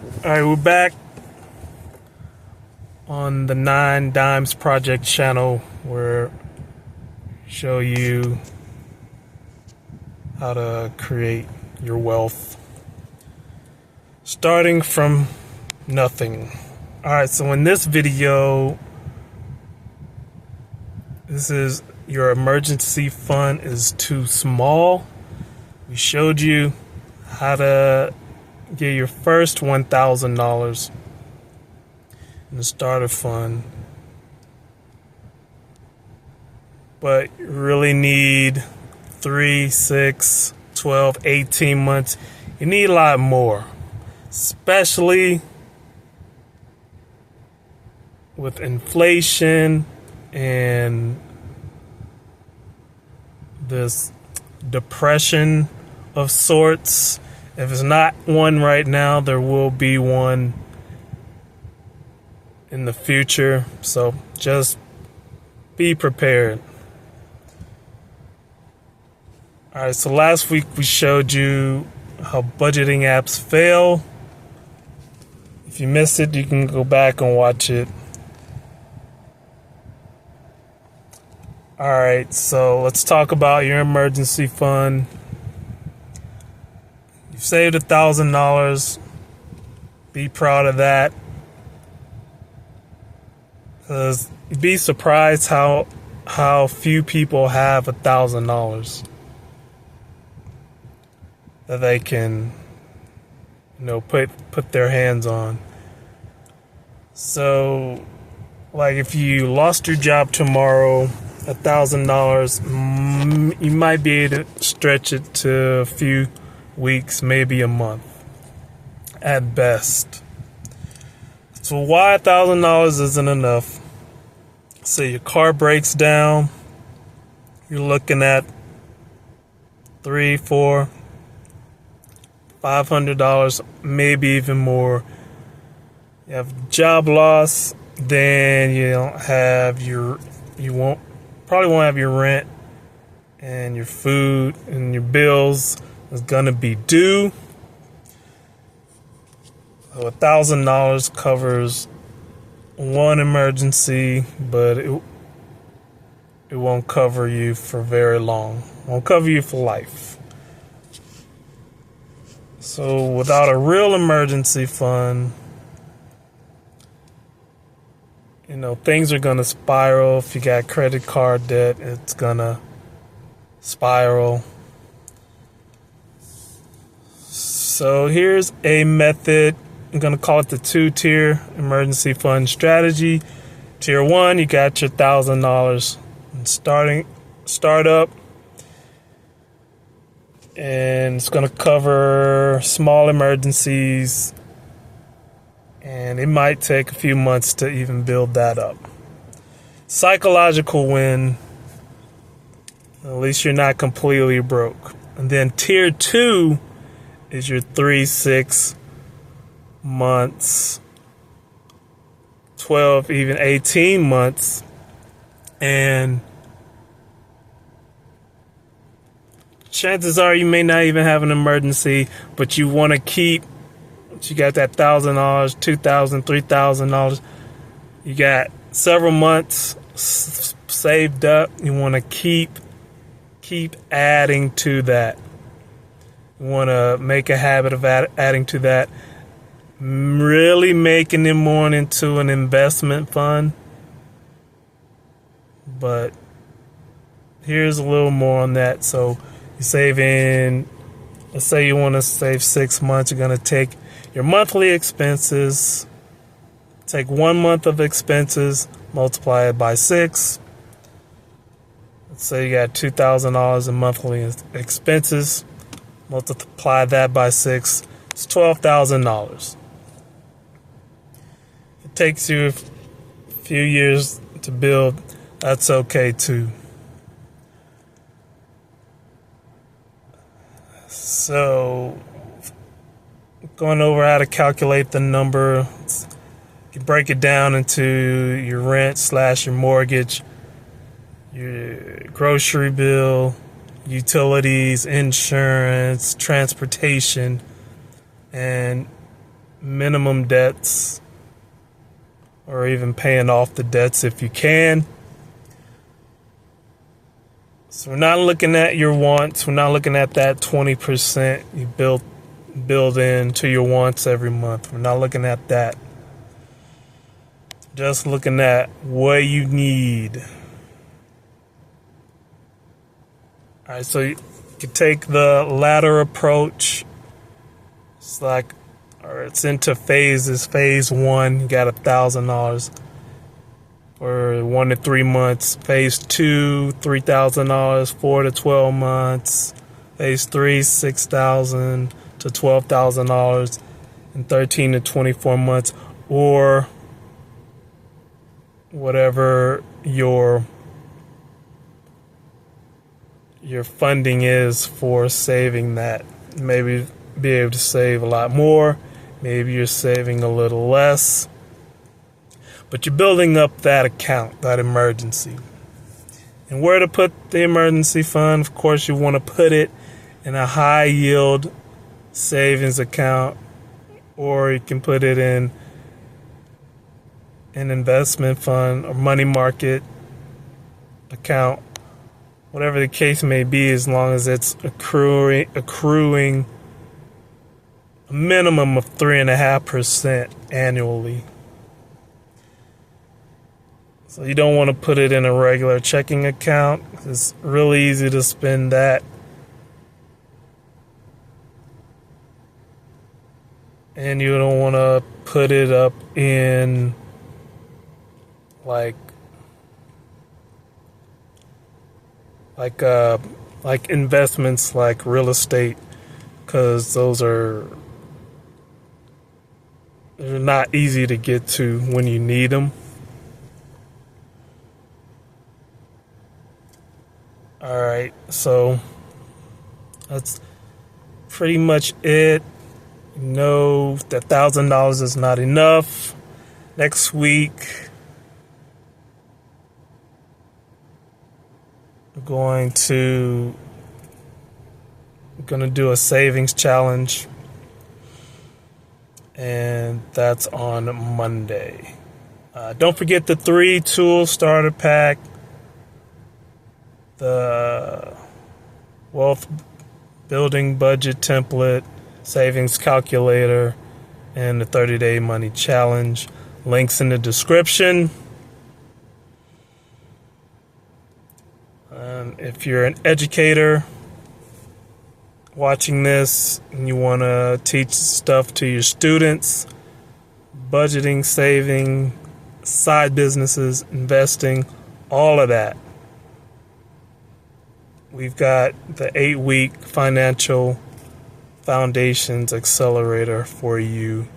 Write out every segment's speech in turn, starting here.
Alright, we're back on the 9 Dimes Project channel where I show you how to create your wealth starting from nothing. Alright, so in this video, this is your emergency fund is too small. We showed you how to get your first $1,000 in the starter fund, but you really need 3, 6, 12, 18 months. You need a lot more, especially with inflation and this depression of sorts. If it's not one right now, there will be one in the future. So just be prepared. Alright, so last week we showed you how budgeting apps fail. If you missed it, you can go back and watch it. Alright, so let's talk about your emergency fund. You've saved $1,000. Be proud of that. Because you'd be surprised how few people have $1,000 that they can, put their hands on. So, like if you lost your job tomorrow, $1,000, you might be able to stretch it to a few weeks, maybe a month at best. So why $1,000 isn't enough? Say your car breaks down, you're looking at $300, $400, $500, maybe even more. You have job loss, then probably won't have your rent and your food and your bills is gonna be due. So $1,000 covers one emergency, but it won't cover you for very long. It won't cover you for life. So without a real emergency fund, things are gonna spiral. If you got credit card debt, it's gonna spiral. So here's a method. I'm going to call it the 2-tier emergency fund strategy. Tier 1, you got your $1,000 startup. And it's going to cover small emergencies. And it might take a few months to even build that up. Psychological win. At least you're not completely broke. And then tier 2 is your 3, 6 months, 12, even 18 months. And chances are you may not even have an emergency, but you want to keep, you got that $1,000, $2,000, $3,000. You got several months saved up. You want to keep adding to that. You want to make a habit of adding to that, really making it more into an investment fund. But here's a little more on that. So you save in, let's say you want to save 6 months, you're going to take your monthly expenses, take 1 month of expenses, multiply it by 6. Let's say you got $2,000 in monthly expenses. Multiply that by 6. It's $12,000. It takes you a few years to build. That's okay too. So, going over how to calculate the number. You break it down into your rent / your mortgage, your grocery bill, utilities, insurance, transportation, and minimum debts, or even paying off the debts if you can. So we're not looking at your wants. We're not looking at that 20% you build into your wants every month. We're not looking at that. Just looking at what you need. All right, so you can take the ladder approach. It's into phases. Phase 1, you got $1,000 for 1 to 3 months. Phase 2, $3,000, 4 to 12 months. Phase 3, $6,000 to $12,000 in 13 to 24 months, or whatever your funding is for saving that. Maybe be able to save a lot more. Maybe you're saving a little less. But you're building up that account, that emergency. And where to put the emergency fund? Of course, you want to put it in a high yield savings account, or you can put it in an investment fund or money market account. Whatever the case may be, as long as it's accruing a minimum of 3.5% annually. So you don't want to put it in a regular checking account. It's really easy to spend that. And you don't want to put it up in like investments like real estate, because they're not easy to get to when you need them. All right, so that's pretty much it. You know that $1,000 is not enough. Next week, we're going to do a savings challenge, and that's on Monday. Don't forget the 3-tool starter pack, the wealth building budget template, savings calculator, and the 30-day money challenge. Links in the description. If you're an educator watching this and you want to teach stuff to your students, budgeting, saving, side businesses, investing, all of that, we've got the 8-week financial foundations accelerator for you.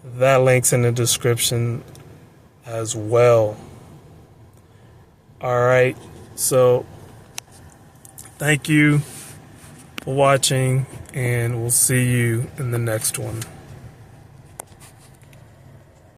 That link's in the description as well. All right, so thank you for watching, and we'll see you in the next one.